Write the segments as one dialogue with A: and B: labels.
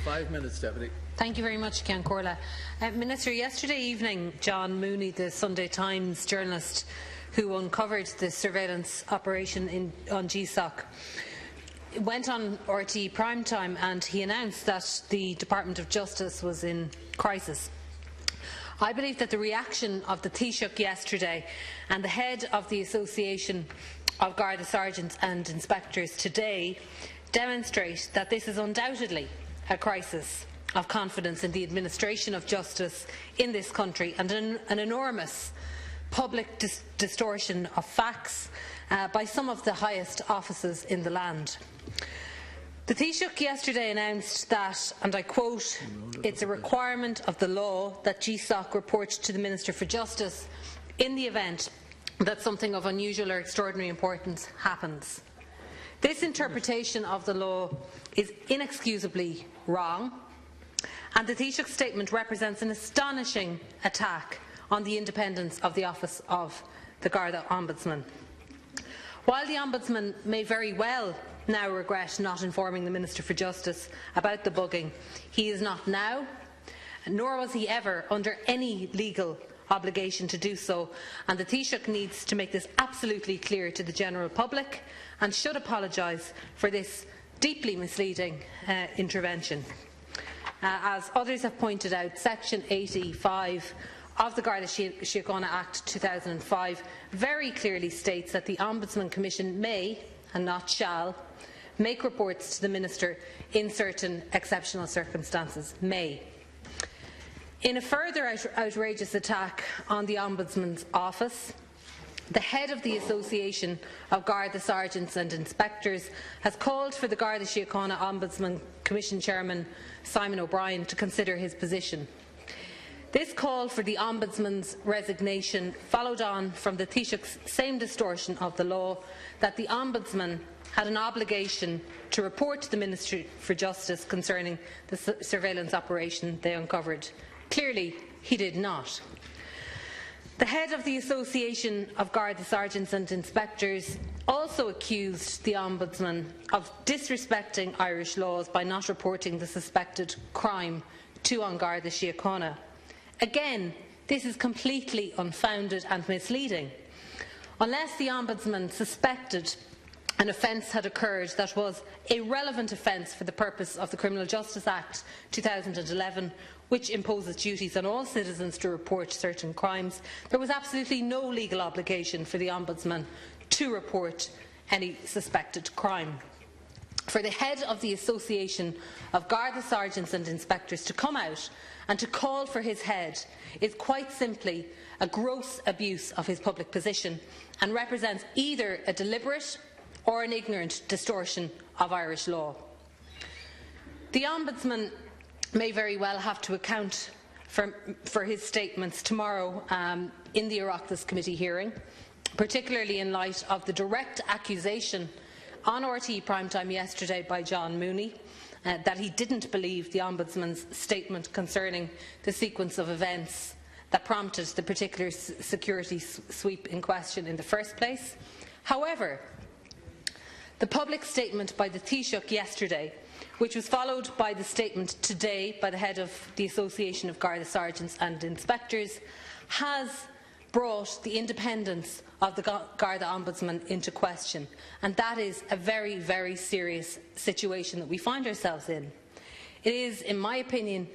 A: 5 minutes, Deputy.
B: Thank you very much, Ceann Comhairle. Minister, yesterday evening, John Mooney, the Sunday Times journalist who uncovered the surveillance operation on GSOC, went on RTE Primetime and he announced that the Department of Justice was in crisis. I believe that the reaction of the Taoiseach yesterday and the head of the Association of Garda Sergeants and Inspectors today demonstrate that this is undoubtedly a crisis of confidence in the administration of justice in this country and an enormous public distortion of facts by some of the highest offices in the land. The Taoiseach yesterday announced that, and I quote, "It's a requirement of the law that GSOC report to the Minister for Justice in the event that something of unusual or extraordinary importance happens." This interpretation of the law is inexcusably wrong, and the Taoiseach's statement represents an astonishing attack on the independence of the Office of the Garda Ombudsman. While the Ombudsman may very well now regret not informing the Minister for Justice about the bugging, he is not now, nor was he ever under any legal obligation to do so, and the Taoiseach needs to make this absolutely clear to the general public and should apologise for this deeply misleading intervention. As others have pointed out, Section 85 of the Garda Síochána Act 2005 very clearly states that the Ombudsman Commission may, and not shall, make reports to the Minister in certain exceptional circumstances. May. In a further outrageous attack on the Ombudsman's office, the head of the Association of Garda Sergeants and Inspectors has called for the Garda Síochána Ombudsman Commission Chairman Simon O'Brien to consider his position. This call for the Ombudsman's resignation followed on from the Taoiseach's same distortion of the law that the Ombudsman had an obligation to report to the Minister for Justice concerning the surveillance operation they uncovered. Clearly, he did not. The head of the Association of Garda Sergeants and Inspectors also accused the Ombudsman of disrespecting Irish laws by not reporting the suspected crime to An Garda Síochána. Again, this is completely unfounded and misleading. Unless the Ombudsman suspected an offence had occurred that was a relevant offence for the purpose of the Criminal Justice Act 2011, which imposes duties on all citizens to report certain crimes, there was absolutely no legal obligation for the Ombudsman to report any suspected crime. For the head of the Association of Garda Sergeants and Inspectors to come out and to call for his head is quite simply a gross abuse of his public position and represents either a deliberate or an ignorant distortion of Irish law. The Ombudsman may very well have to account for his statements tomorrow in the Oireachtas Committee hearing, particularly in light of the direct accusation on RTE Primetime yesterday by John Mooney that he didn't believe the Ombudsman's statement concerning the sequence of events that prompted the particular security sweep in question in the first place. However, the public statement by the Taoiseach yesterday, which was followed by the statement today by the head of the Association of Garda Sergeants and Inspectors, has brought the independence of the Garda Ombudsman into question, and that is a very, very serious situation that we find ourselves in. It is, in my opinion,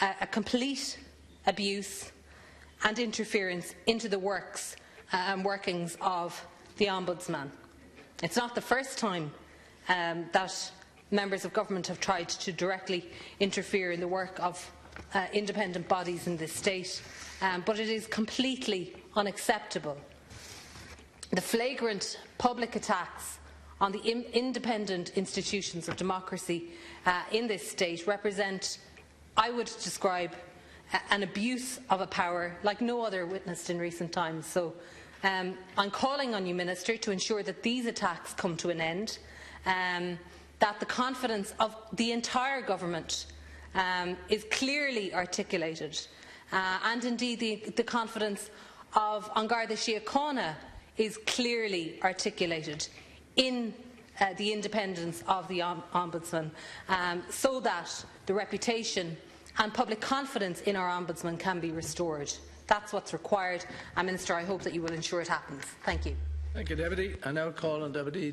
B: a complete abuse and interference into the works and workings of the Ombudsman. It's not the first time that members of government have tried to directly interfere in the work of independent bodies in this state, but it is completely unacceptable. The flagrant public attacks on the independent institutions of democracy in this state represent, I would describe, an abuse of a power like no other witnessed in recent times. So I'm calling on you, Minister, to ensure that these attacks come to an end, that the confidence of the entire government is clearly articulated, and indeed the confidence of An Garda Síochána is clearly articulated in the independence of the Ombudsman, so that the reputation and public confidence in our Ombudsman can be restored. That's what's required, and Minister, I hope that you will ensure it happens. Thank you.
A: Thank you, Deputy. I now call on Deputy